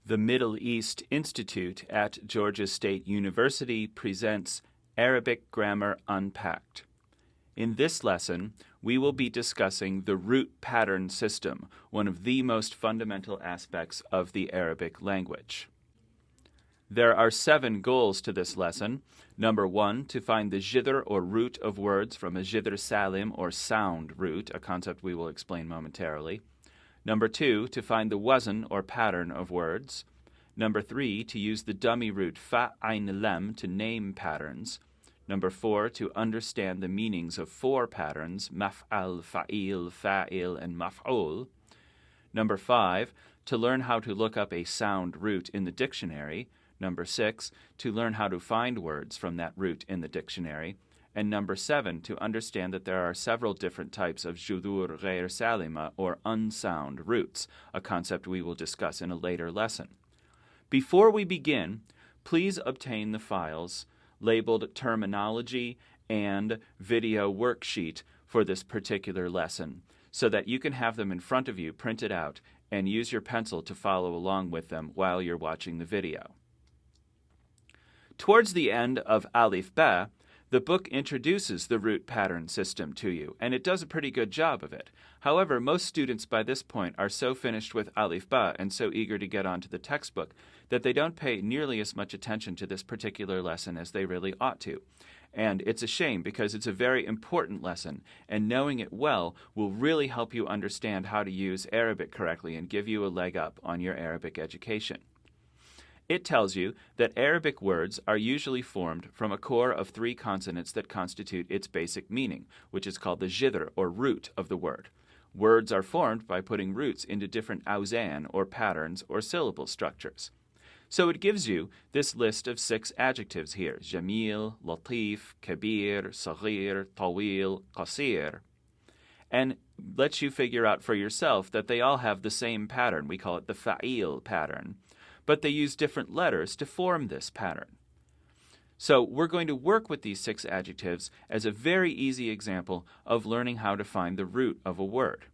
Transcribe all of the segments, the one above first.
The Middle East Institute at Georgia State University presents Arabic Grammar Unpacked. In this lesson, we will be discussing the root pattern system, one of the most fundamental aspects of the Arabic language. There are 7 goals to this lesson. Number 1, to find the jidr or root of words from a jidr salim or sound root, a concept we will explain momentarily. Number 2, to find the wazn or pattern of words. Number 3, to use the dummy root fa, ayn, lam to name patterns. Number 4, to understand the meanings of 4 patterns, maf'al, fa'il, fa'il, and maf'ul. Number 5, to learn how to look up a sound root in the dictionary. Number 6, to learn how to find words from that root in the dictionary. And number 7, to understand that there are several different types of judur ghair salima, or unsound roots, a concept we will discuss in a later lesson. Before we begin, please obtain the files labeled Terminology and Video Worksheet for this particular lesson, so that you can have them in front of you printed out and use your pencil to follow along with them while you're watching the video. Towards the end of Alif Ba, the book introduces the root pattern system to you, and it does a pretty good job of it. However, most students by this point are so finished with Alif Ba and so eager to get onto the textbook that they don't pay nearly as much attention to this particular lesson as they really ought to. And it's a shame because it's a very important lesson, and knowing it well will really help you understand how to use Arabic correctly and give you a leg up on your Arabic education. It tells you that Arabic words are usually formed from a core of 3 consonants that constitute its basic meaning, which is called the jidr, or root, of the word. Words are formed by putting roots into different awzan, or patterns, or syllable structures. So it gives you this list of 6 adjectives here: jamil, latif, kabir, saghir, tawil, qasir, and lets you figure out for yourself that they all have the same pattern. We call it the fa'il pattern. But they use different letters to form this pattern. So we're going to work with these 6 adjectives as a very easy example of learning how to find the root of a word.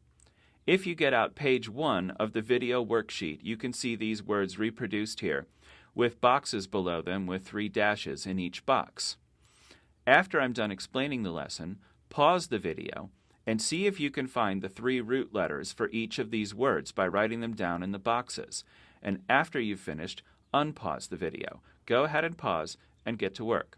If you get out page 1 of the video worksheet, you can see these words reproduced here, with boxes below them with 3 dashes in each box. After I'm done explaining the lesson, pause the video and see if you can find the 3 root letters for each of these words by writing them down in the boxes. And after you've finished, unpause the video. Go ahead and pause and get to work.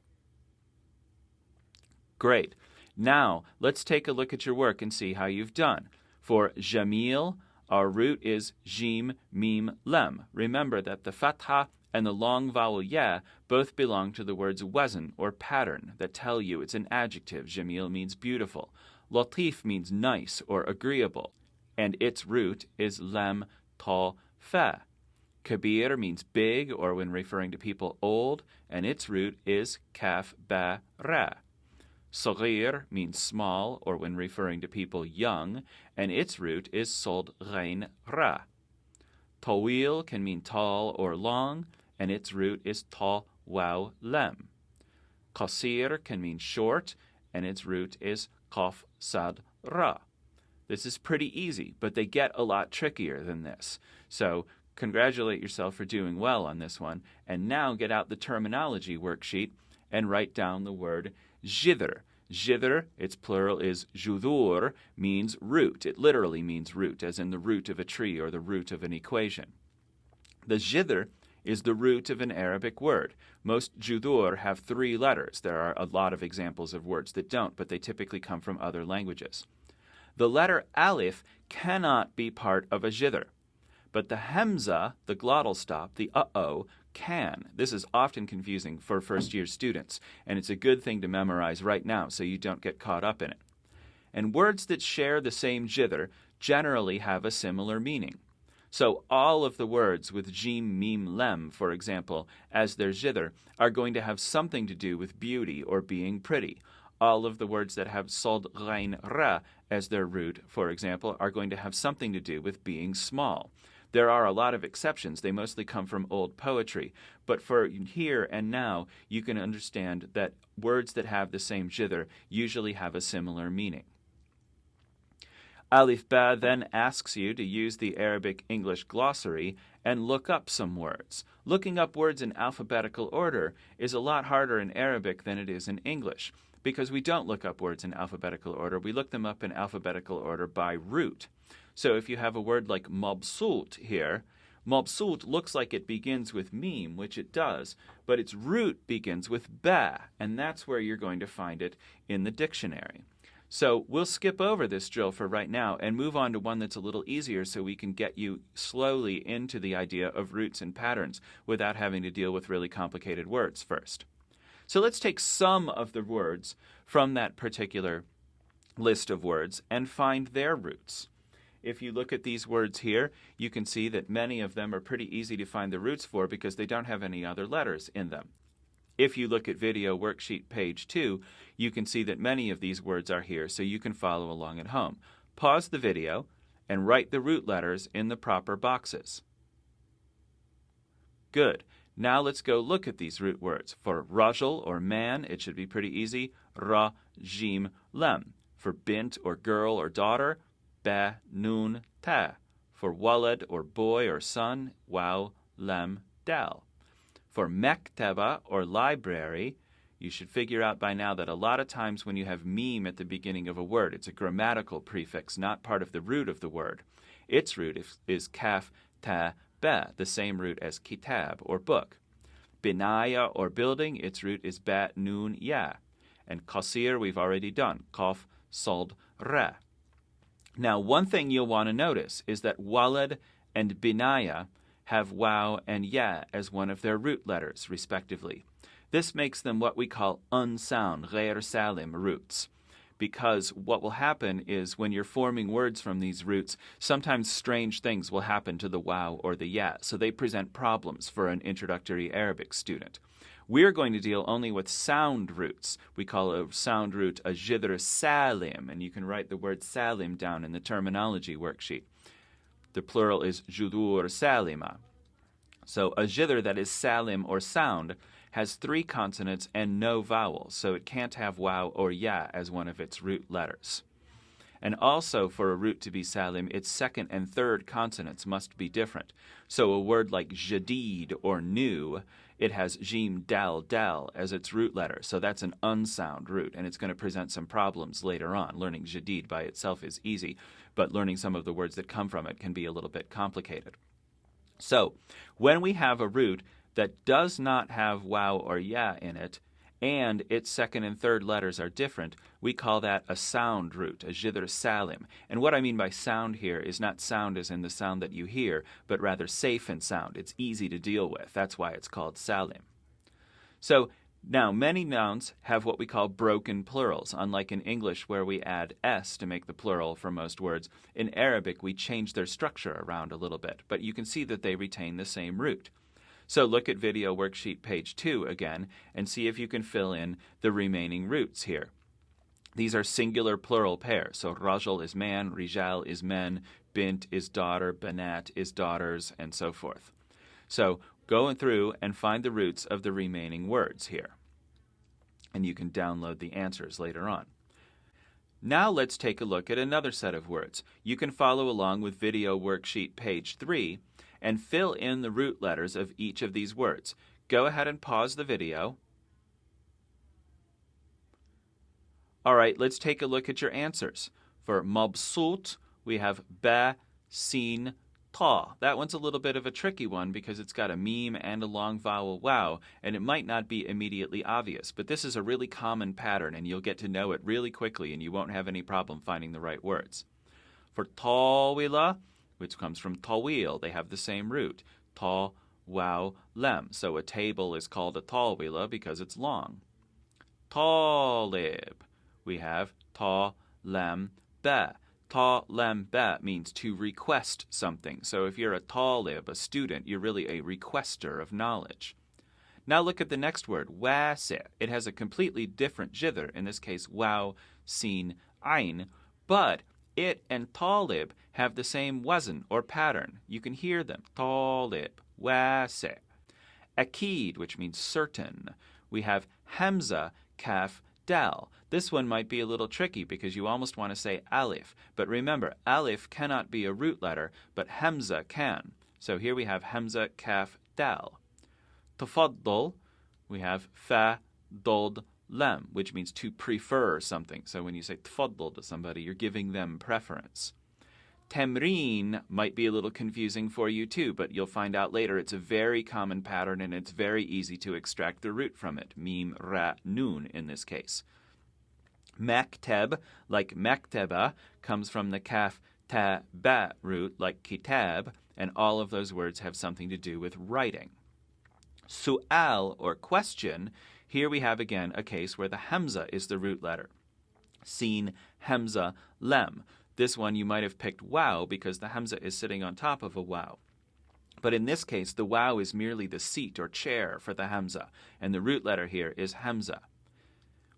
Great. Now, let's take a look at your work and see how you've done. For jamil, our root is jim, mim, lem. Remember that the fatha and the long vowel ya both belong to the words wazn, or pattern, that tell you it's an adjective. Jamil means beautiful. Latif means nice or agreeable, and its root is lam, ta, fa. Kabir means big, or when referring to people, old, and its root is kaf, ba, ra. Saghir means small, or when referring to people, young, and its root is sod, ghain, ra. Tawil can mean tall or long, and its root is ta, waw, lam. Qasir can mean short, and its root is qaf, sad, ra. This is pretty easy, but they get a lot trickier than this. So congratulate yourself for doing well on this one, and now get out the terminology worksheet and write down the word jidr. Jidr, its plural is judur, means root. It literally means root, as in the root of a tree or the root of an equation. The jidr is the root of an Arabic word. Most judur have 3 letters. There are a lot of examples of words that don't, but they typically come from other languages. The letter alif cannot be part of a jidr. But the hemza, the glottal stop, the uh-oh, can. This is often confusing for first-year students, and it's a good thing to memorize right now so you don't get caught up in it. And words that share the same jidr generally have a similar meaning. So all of the words with jim, mim, lem, for example, as their jidr are going to have something to do with beauty or being pretty. All of the words that have sod, ghain, ra as their root, for example, are going to have something to do with being small. There are a lot of exceptions. They mostly come from old poetry. But for here and now, you can understand that words that have the same jidr usually have a similar meaning. Alif Ba then asks you to use the Arabic-English glossary and look up some words. Looking up words in alphabetical order is a lot harder in Arabic than it is in English, because we don't look up words in alphabetical order. We look them up in alphabetical order by root. So if you have a word like mabsut here, mabsut looks like it begins with mim, which it does, but its root begins with ba, and that's where you're going to find it in the dictionary. So we'll skip over this drill for right now and move on to one that's a little easier so we can get you slowly into the idea of roots and patterns without having to deal with really complicated words first. So let's take some of the words from that particular list of words and find their roots. If you look at these words here, you can see that many of them are pretty easy to find the roots for because they don't have any other letters in them. If you look at video worksheet page 2, you can see that many of these words are here, so you can follow along at home. Pause the video and write the root letters in the proper boxes. Good. Now let's go look at these root words. For rajul, or man, it should be pretty easy. Ra, jim, lem. For bint, or girl, or daughter, ba, nun, ta. For walad, or boy, or son, waw, lem, dal. For mektaba, or library, you should figure out by now that a lot of times when you have mim at the beginning of a word, it's a grammatical prefix, not part of the root of the word. Its root is kaf, ta, ba, the same root as kitab, or book. Binaya, or building, its root is ba, nun, ya. And qasir, we've already done, qaf, sald, ra. Now, one thing you'll want to notice is that walad and binaya have waw and ya as one of their root letters, respectively. This makes them what we call unsound, ghair salim roots, because what will happen is when you're forming words from these roots, sometimes strange things will happen to the waw or the ya, so they present problems for an introductory Arabic student. We're going to deal only with sound roots. We call a sound root a jidr salim, and you can write the word salim down in the terminology worksheet. The plural is judur salima. So a jidr that is salim or sound has 3 consonants and no vowels, so it can't have waw or ya as one of its root letters. And also, for a root to be salim, its second and third consonants must be different. So a word like jadid or new, it has jim dal dal as its root letter, so that's an unsound root, and it's going to present some problems later on. Learning jadid by itself is easy, but learning some of the words that come from it can be a little bit complicated. So, when we have a root that does not have waw or ya in it, and its second and third letters are different, we call that a sound root, a jidr salim. And what I mean by sound here is not sound as in the sound that you hear, but rather safe and sound. It's easy to deal with. That's why it's called salim. So, now, many nouns have what we call broken plurals. Unlike in English where we add s to make the plural for most words, in Arabic we change their structure around a little bit, but you can see that they retain the same root. So look at video worksheet page 2 again and see if you can fill in the remaining roots here. These are singular plural pairs. So rajul is man, rijal is men, bint is daughter, banat is daughters, and so forth. So go through and find the roots of the remaining words here. And you can download the answers later on. Now let's take a look at another set of words. You can follow along with video worksheet page 3 and fill in the root letters of each of these words. Go ahead and pause the video. All right, let's take a look at your answers. For mabsut, we have ba, sin, ta. That one's a little bit of a tricky one because it's got a meme and a long vowel wow, and it might not be immediately obvious, but this is a really common pattern, and you'll get to know it really quickly, and you won't have any problem finding the right words. For tawila, which comes from tawil, they have the same root. Ta, waw, lem. So a table is called a tawila because it's long. Talib, we have ta, lem, ba. Ta, lem, ba means to request something. So if you're a talib, a student, you're really a requester of knowledge. Now look at the next word, wasi. It has a completely different jidr, in this case waw, sin, ayn, but it and talib have the same wazn or pattern. You can hear them. Talib, wasi. Akid, which means certain. We have hamza, kaf, dal. This one might be a little tricky because you almost want to say alif. But remember, alif cannot be a root letter, but hamza can. So here we have hamza, kaf, dal. Tafaddal, we have fa, dod, lam, which means to prefer something. So when you say tafaddal to somebody, you're giving them preference. Temreen might be a little confusing for you too, but you'll find out later it's a very common pattern and it's very easy to extract the root from it. Mim, ra, nun in this case. Makteb, like makteba, comes from the kaf, ta, ba root, like kitab, and all of those words have something to do with writing. Su'al, or question, here we have again a case where the hamza is the root letter. Sin, hamza, lem. This one you might have picked wow because the hamza is sitting on top of a wow. But in this case, the wow is merely the seat or chair for the hamza, and the root letter here is hamza.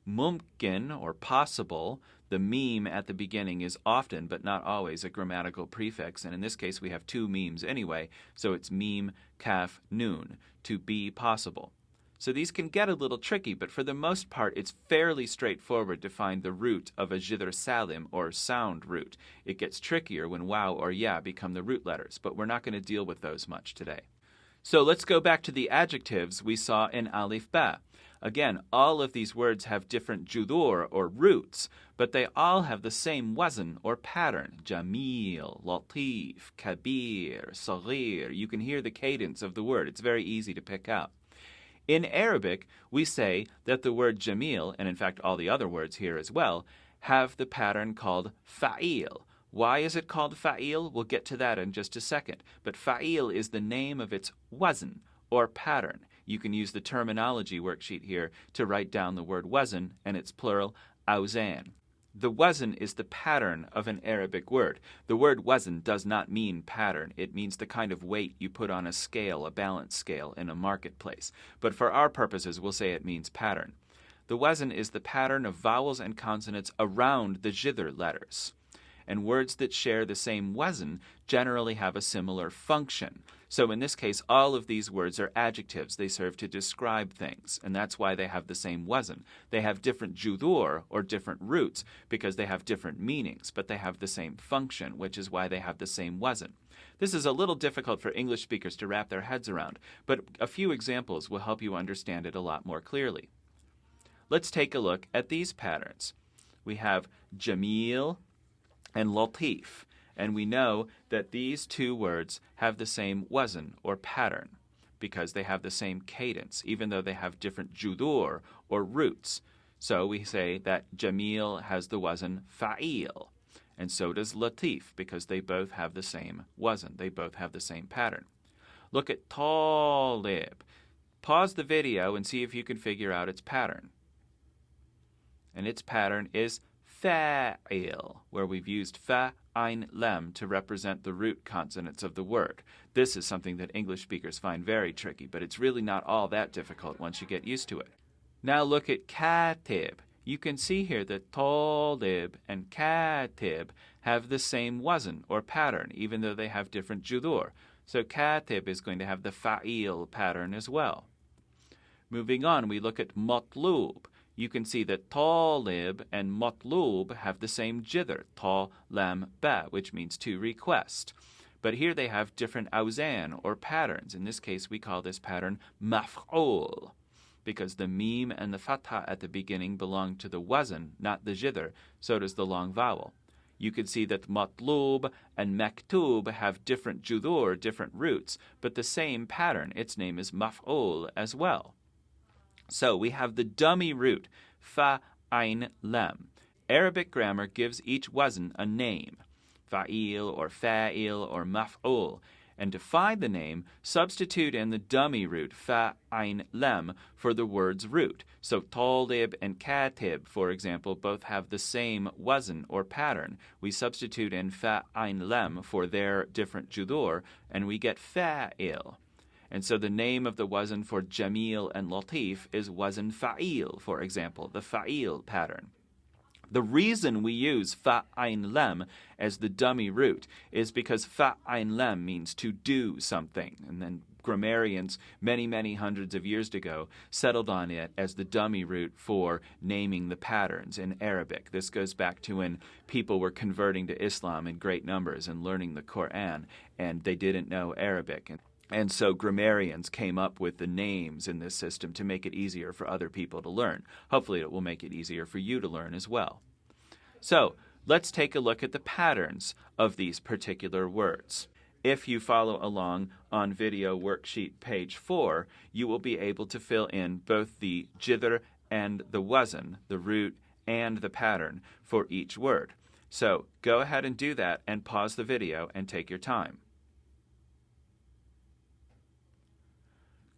Mumkin, or possible, the meme at the beginning is often, but not always, a grammatical prefix, and in this case we have two memes anyway, so it's meme, kaf, nun, to be possible. So these can get a little tricky, but for the most part it's fairly straightforward to find the root of a jidr salim, or sound root. It gets trickier when wow or ya become the root letters, but we're not going to deal with those much today. So let's go back to the adjectives we saw in alif ba. Again, all of these words have different judur, or roots, but they all have the same wazn, or pattern. Jamil, latif, kabir, saghir. You can hear the cadence of the word. It's very easy to pick up. In Arabic, we say that the word jamil, and in fact all the other words here as well, have the pattern called fa'il. Why is it called fa'il? We'll get to that in just a second. But fa'il is the name of its wazn, or pattern. You can use the terminology worksheet here to write down the word wazn, and its plural, awzan. The wazn is the pattern of an Arabic word. The word wazn does not mean pattern. It means the kind of weight you put on a scale, a balance scale, in a marketplace. But for our purposes, we'll say it means pattern. The wazn is the pattern of vowels and consonants around the jidr letters. And words that share the same wazn generally have a similar function. So in this case, all of these words are adjectives. They serve to describe things, and that's why they have the same wazn. They have different judur, or different roots, because they have different meanings, but they have the same function, which is why they have the same wazn. This is a little difficult for English speakers to wrap their heads around, but a few examples will help you understand it a lot more clearly. Let's take a look at these patterns. We have jamil and latif. And we know that these two words have the same wazn, or pattern, because they have the same cadence, even though they have different judur, or roots. So we say that jamil has the wazn fa'il, and so does latif, because they both have the same wazn. They both have the same pattern. Look at talib. Pause the video and see if you can figure out its pattern. And its pattern is fa'il, where we've used fa, ein, lem to represent the root consonants of the word. This is something that English speakers find very tricky, but it's really not all that difficult once you get used to it. Now look at katib. You can see here that talib and katib have the same wazn, or pattern, even though they have different judur. So katib is going to have the fa'il pattern as well. Moving on, we look at matlub. You can see that talib and matlub have the same jidr, ta, lam, ba, which means to request. But here they have different awzan, or patterns. In this case, we call this pattern maf'ul, because the meme and the fatha at the beginning belong to the wazn, not the jidr. So does the long vowel. You can see that matlub and maktub have different judur, different roots, but the same pattern. Its name is maf'ul as well. So we have the dummy root, fa, ein, lam. Arabic grammar gives each wazn a name, fa'il or fa'il or maf'ul. And to find the name, substitute in the dummy root, fa, ein, lam, for the word's root. So talib and katib, for example, both have the same wazn or pattern. We substitute in fa, ein, lam for their different judur, and we get fa'il. And so the name of the wazn for jamil and latif is wazn fa'il, for example, the fa'il pattern. The reason we use fa ein lem as the dummy root is because fa ein lem means to do something, and then grammarians many hundreds of years ago settled on it as the dummy root for naming the patterns in Arabic. This goes back to when people were converting to Islam in great numbers and learning the Quran, and they didn't know Arabic. And so grammarians came up with the names in this system to make it easier for other people to learn. Hopefully it will make it easier for you to learn as well. So let's take a look at the patterns of these particular words. If you follow along on video worksheet page 4, you will be able to fill in both the jither and the wazn, the root and the pattern for each word. So go ahead and do that and pause the video and take your time.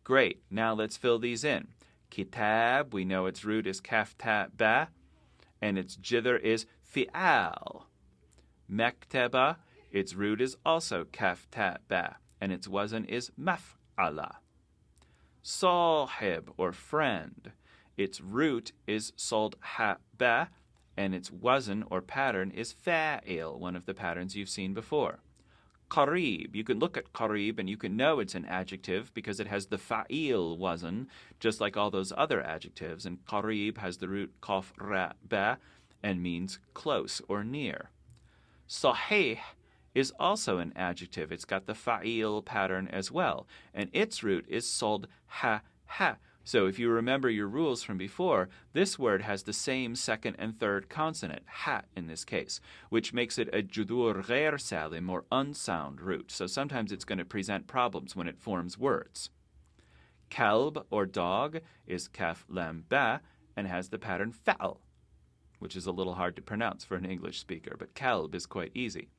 Great. Now let's fill these in. Kitab, we know its root is kaf ta ba, and its jither is fi'al. Mekteba, its root is also kaf ta ba, and its wazn is maf'ala. Sahib, or friend, its root is sod ha ba, and its wazn, or pattern, is fa'il, one of the patterns you've seen before. Qarib, you can look at qarib and you can know it's an adjective because it has the fa'il wazn, just like all those other adjectives, and qarib has the root qaf ra ba and means close or near. Sahih is also an adjective. It's got the fa'il pattern as well, and its root is sod ha ha. So if you remember your rules from before, this word has the same second and third consonant, ha in this case, which makes it a judur ghair salim, or unsound root. So sometimes it's going to present problems when it forms words. Kalb, or dog, is kaf lam ba and has the pattern fa'al, which is a little hard to pronounce for an English speaker, but kalb is quite easy.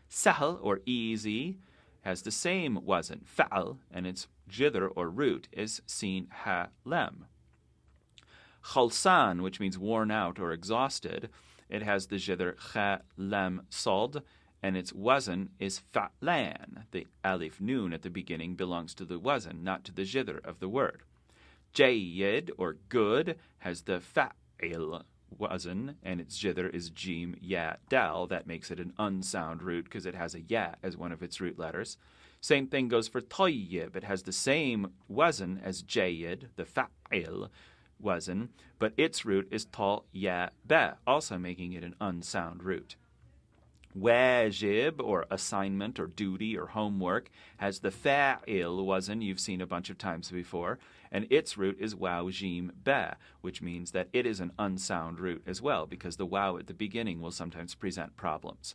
Sahl, or easy, has the same wazn, fa'al, and its jither, or root, is sin ha lem. Khalsan, which means worn out or exhausted, it has the jither kha lam sod, and its wazn is fa'lan. The alif noon at the beginning belongs to the wazn, not to the jither of the word. Jayyid, or good, has the fa'il wazn, and its jither is jim ya dal. That makes it an unsound root because it has a ya as one of its root letters. Same thing goes for tayyib. It has the same wazn as jayyid, the fa'il wazn, but its root is tal ya ba, also making it an unsound root. Wajib, or assignment or duty or homework, has the fa'il wazn you've seen a bunch of times before, and its root is waw jim ba, which means that it is an unsound root as well, because the waw at the beginning will sometimes present problems.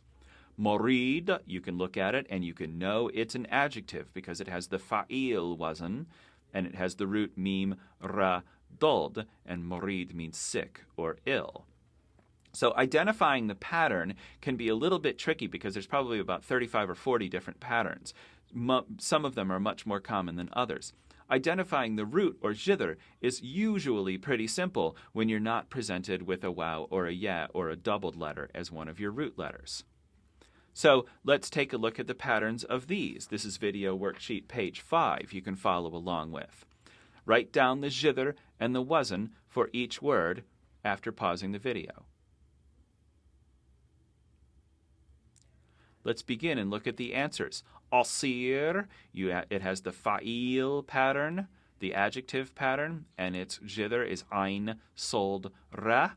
Morid, you can look at it and you can know it's an adjective because it has the fa'il wazn, and it has the root mim ra dod, and morid means sick or ill. So identifying the pattern can be a little bit tricky because there's probably about 35 or 40 different patterns. Some of them are much more common than others. Identifying the root or jither is usually pretty simple when you're not presented with a waw or a ya or a doubled letter as one of your root letters. So let's take a look at the patterns of these. This is video worksheet page 5 you can follow along with. Write down the jither and the wazn for each word after pausing the video. Let's begin and look at the answers. Asir, it has the fa'il pattern, the adjective pattern, and its jither is ayn sold ra.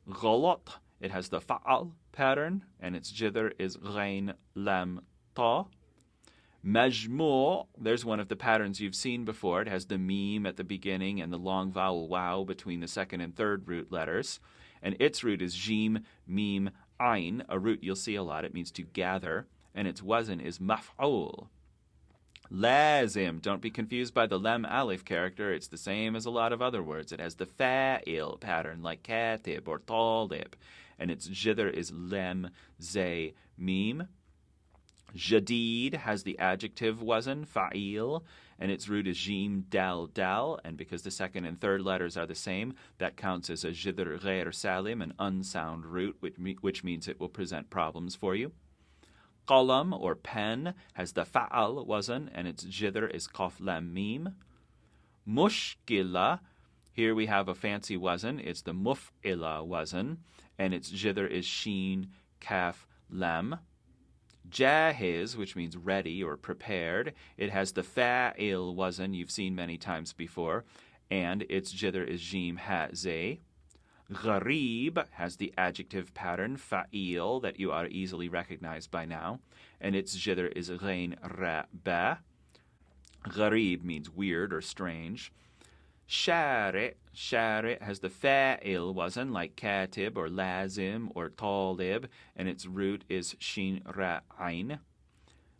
Ghalat, it has the fa'al pattern, and its jither is ghain lam ta. Majmu', there's one of the patterns you've seen before. It has the meme at the beginning and the long vowel waw between the second and third root letters. And its root is jim, meme, ayn, a root you'll see a lot. It means to gather. And its wazn is maf'ul. Lazim, don't be confused by the lem alif character. It's the same as a lot of other words. It has the fa'il pattern like katib or talib. And its jither is lem, zay, meme. Jadid has the adjective wazn, fa'il, and its root is jim, dal, dal, and because the second and third letters are the same, that counts as a jidr ghair salim, an unsound root, which means it will present problems for you. Qalam, or pen, has the fa'al wazn, and its jidr is qaf lam mim. Mushkila, Here we have a fancy wazn. It's the muf'ila wazn, and its jither is sheen, kaf, lam. Jahiz, which means ready or prepared, it has the fa'il wazn you've seen many times before, and its jither is jim, ha, zay. Gharib has the adjective pattern fa'il that you ought to easily recognize by now, and its jither is ghain, ra, ba. Gharib means weird or strange. Shari has the fa'il wazn like katib or lazim or talib, and its root is shin, ra, ain.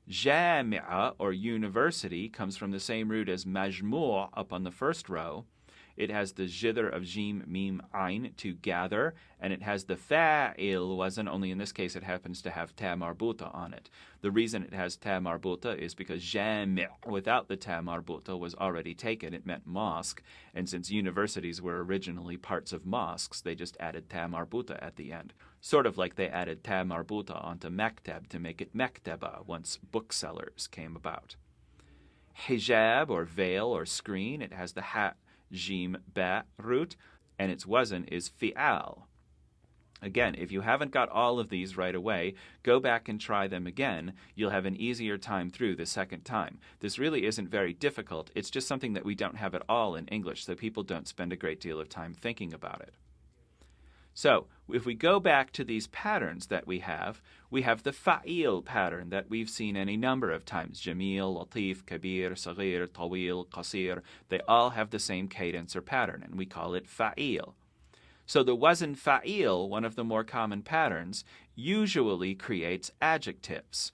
Jami'a or university comes from the same root as majmu' up on the first row. It has the jither of jim, mim, ain, to gather, and it has the fa'il wazn, only in this case it happens to have ta marbuta on it. The reason it has ta marbuta is because jami' without the ta marbuta was already taken. It meant mosque, and since universities were originally parts of mosques, they just added ta marbuta at the end. Sort of like they added ta marbuta onto maktab to make it mektaba once booksellers came about. Hijab or veil or screen, it has the ha, jim, ba root, and its wazn is fi'al. Again, if you haven't got all of these right away, go back and try them again. You'll have an easier time through the second time. This really isn't very difficult. It's just something that we don't have at all in English, so people don't spend a great deal of time thinking about it. So, if we go back to these patterns that we have the fa'il pattern that we've seen any number of times. Jamil, latif, kabir, saghir, tawil, qasir. They all have the same cadence or pattern, and we call it fa'il. So the wazn fa'il, one of the more common patterns, usually creates adjectives.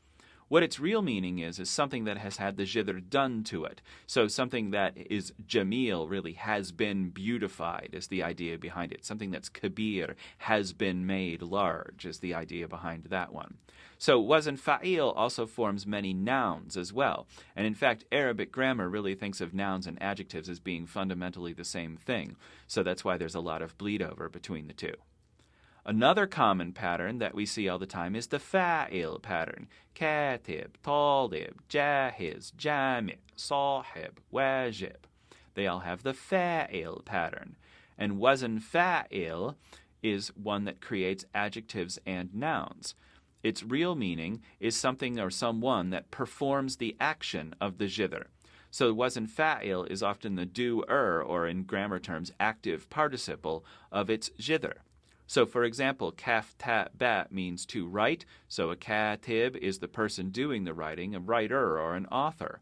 What its real meaning is something that has had the jither done to it. So something that is jamil, really has been beautified, is the idea behind it. Something that's kabir, has been made large, is the idea behind that one. So wazn fa'il also forms many nouns as well. And in fact, Arabic grammar really thinks of nouns and adjectives as being fundamentally the same thing. So that's why there's a lot of bleed over between the two. Another common pattern that we see all the time is the fa'il pattern. Katib, talib, jahiz, jami', sahib, wajib. They all have the fa'il pattern. And wazn fa'il is one that creates adjectives and nouns. Its real meaning is something or someone that performs the action of the jither. So wazn fa'il is often the doer, or in grammar terms, active participle of its jither. So, for example, kaf, ta, ba means to write. So a katib is the person doing the writing, a writer or an author.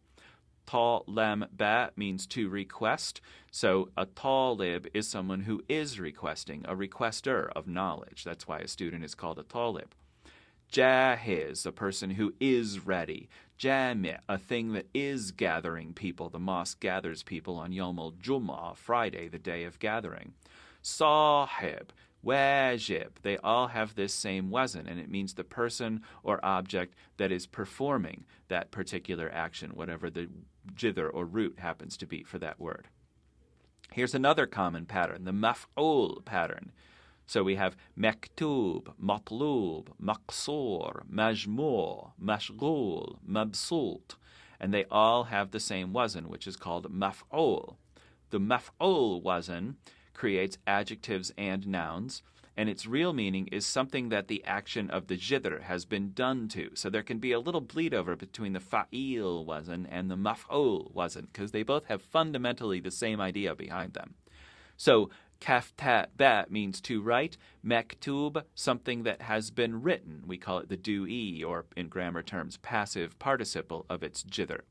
Ta, lam, ba means to request. So a talib is someone who is requesting, a requester of knowledge. That's why a student is called a talib. Jahiz, a person who is ready. Jami', a thing that is gathering people. The mosque gathers people on Yom al-Jum'ah, Friday, the day of gathering. Sahib, wajib, they all have this same wazn, and it means the person or object that is performing that particular action, whatever the jither or root happens to be for that word. Here's another common pattern, the maf'ul pattern. So we have maktub, matlub, maqsoor, majmu', mashghul, mabsut, and they all have the same wazn, which is called maf'ul. The maf'ul wazn creates adjectives and nouns, and its real meaning is something that the action of the jither has been done to. So there can be a little bleed over between the fa'il wazn and the maf'ul wazn, because they both have fundamentally the same idea behind them. So kaf, ta, ba means to write. Maktub, something that has been written. We call it the do'i, or in grammar terms, passive participle of its jither.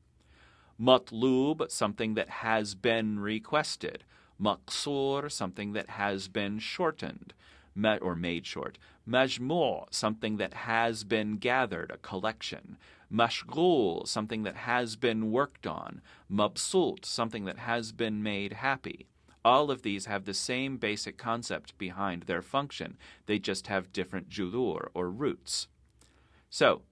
Matlub, something that has been requested. Maqsoor, something that has been shortened or made short. Majmu', something that has been gathered, a collection. Mashghul, something that has been worked on. Mabsut, something that has been made happy. All of these have the same basic concept behind their function. They just have different julur or roots. So,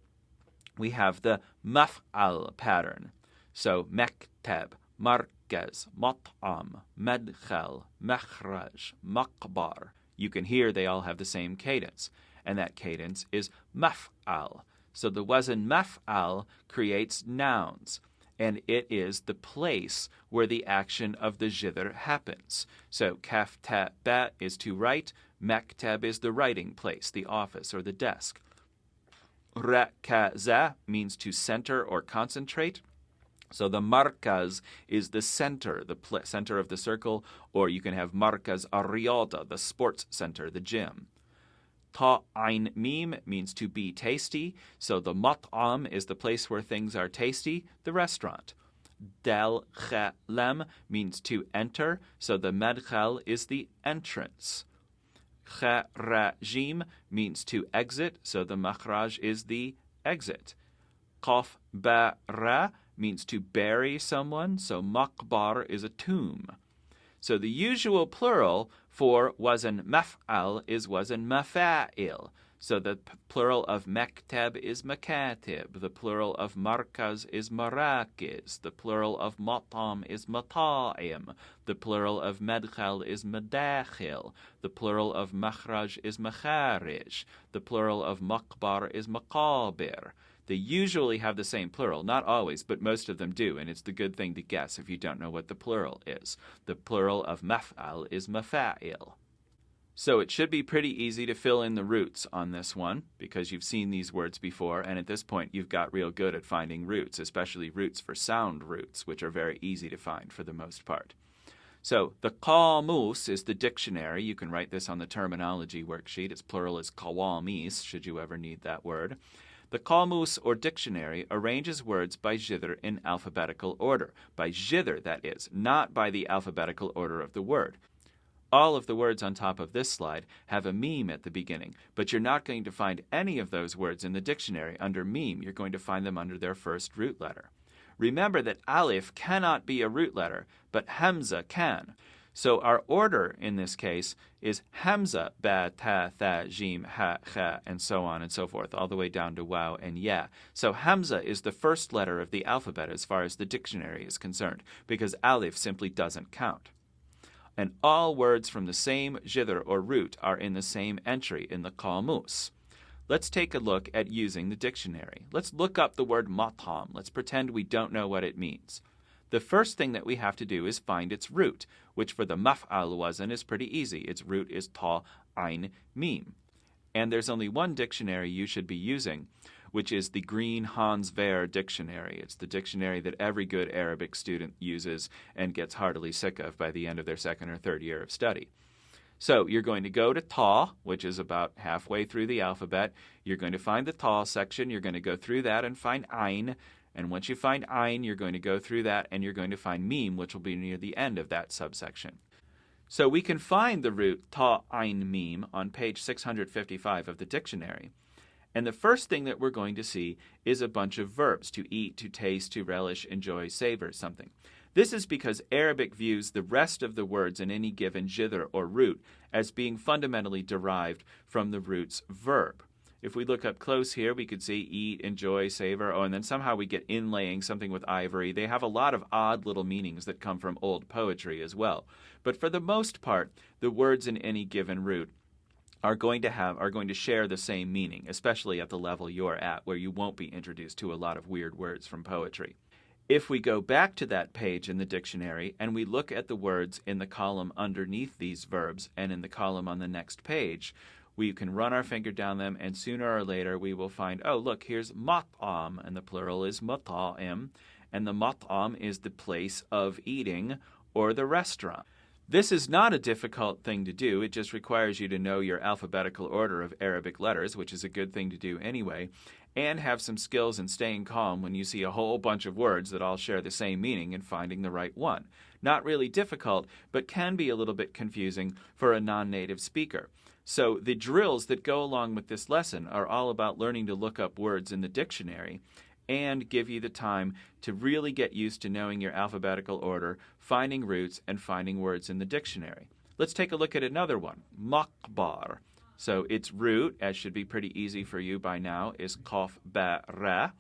we have the maf'al pattern. So, maktab, markaz, mat'am, madkhal, makhraj, maqbar. You can hear they all have the same cadence, and that cadence is maf'al. So the wazn maf'al creates nouns, and it is the place where the action of the jither happens. So kaf ta ba is to write, mektab is the writing place, the office or the desk. Rakaza means to center or concentrate. So the markaz is the center, the center of the circle, or you can have markaz ariyada, the sports center, the gym. Ta'ain mim means to be tasty. So the mat'am is the place where things are tasty, the restaurant. Dal lem means to enter. So the madkhal is the entrance. Kharajim means to exit. So the makhraj is the exit. Qaf ba-ra means to bury someone. So maqbar is a tomb. So the usual plural for wazan maf'al is wazan mafa'il. So the plural of mektab is makatib. The plural of markaz is marakiz. The plural of matam is mata'im. The plural of madkhal is madakhil. The plural of makhraj is makharij. The plural of maqbar is maqabir. They usually have the same plural, not always, but most of them do, and it's the good thing to guess if you don't know what the plural is. The plural of maf'al is mafa'il. So it should be pretty easy to fill in the roots on this one, because you've seen these words before, and at this point you've got real good at finding roots, especially roots for sound roots, which are very easy to find for the most part. So the qamus is the dictionary. You can write this on the terminology worksheet. Its plural is qawamis, should you ever need that word. The qamus, or dictionary, arranges words by jither in alphabetical order. By jither, that is, not by the alphabetical order of the word. All of the words on top of this slide have a meme at the beginning, but you're not going to find any of those words in the dictionary under meme. You're going to find them under their first root letter. Remember that alif cannot be a root letter, but hamza can. So our order in this case is hamza, ba, ta, tha, jim, ha, kha, and so on and so forth, all the way down to waw and ya. So hamza is the first letter of the alphabet as far as the dictionary is concerned, because alif simply doesn't count. And all words from the same jither or root are in the same entry in the qamus. Let's take a look at using the dictionary. Let's look up the word matam. Let's pretend we don't know what it means. The first thing that we have to do is find its root, which for the maf'al wazan is pretty easy. Its root is ta, ain, mim. And there's only one dictionary you should be using, which is the Green Hans Wehr dictionary. It's the dictionary that every good Arabic student uses and gets heartily sick of by the end of their second or third year of study. So you're going to go to ta, which is about halfway through the alphabet. You're going to find the ta section. You're going to go through that and find ain. And once you find ain, you're going to go through that and you're going to find mim, which will be near the end of that subsection. So we can find the root ta, ain, mim on page 655 of the dictionary. And the first thing that we're going to see is a bunch of verbs: to eat, to taste, to relish, enjoy, savor something. This is because Arabic views the rest of the words in any given jither or root as being fundamentally derived from the root's verb. If we look up close here, we could see eat, enjoy, savor, and then somehow we get inlaying something with ivory. They have a lot of odd little meanings that come from old poetry as well. But for the most part, the words in any given root are going to share the same meaning, especially at the level you're at, where you won't be introduced to a lot of weird words from poetry. If we go back to that page in the dictionary and we look at the words in the column underneath these verbs and in the column on the next page, we can run our finger down them, and sooner or later we will find, oh, look, here's mat'am, and the plural is mata'im, and the mat'am is the place of eating or the restaurant. This is not a difficult thing to do. It just requires you to know your alphabetical order of Arabic letters, which is a good thing to do anyway, and have some skills in staying calm when you see a whole bunch of words that all share the same meaning and finding the right one. Not really difficult, but can be a little bit confusing for a non-native speaker. So the drills that go along with this lesson are all about learning to look up words in the dictionary and give you the time to really get used to knowing your alphabetical order, finding roots, and finding words in the dictionary. Let's take a look at another one, maqbar. So its root, as should be pretty easy for you by now, is qaf ba ra,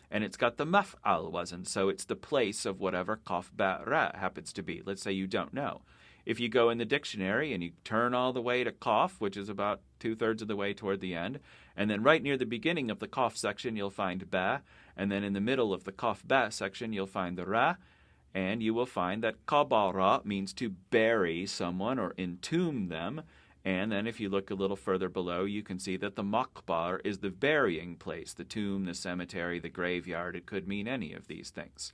and it's got the maf'al wazn, so it's the place of whatever qaf ba ra happens to be. Let's say you don't know. If you go in the dictionary and you turn all the way to qaf, which is about 2/3 of the way toward the end, and then right near the beginning of the qaf section you'll find ba, And then in the middle of the Qaf Ba section, you'll find the Ra, and you will find that qabara means to bury someone or entomb them. And then if you look a little further below, you can see that the maqbar is the burying place, the tomb, the cemetery, the graveyard. It could mean any of these things.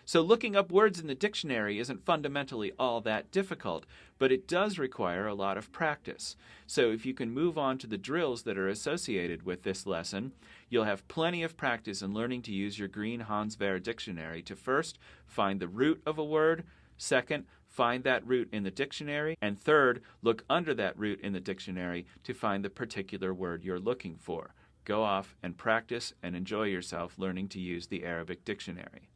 So looking up words in the dictionary isn't fundamentally all that difficult, but it does require a lot of practice. So if you can move on to the drills that are associated with this lesson, you'll have plenty of practice in learning to use your green Hans Ver dictionary to first find the root of a word, second, find that root in the dictionary, and third, look under that root in the dictionary to find the particular word you're looking for. Go off and practice and enjoy yourself learning to use the Arabic dictionary.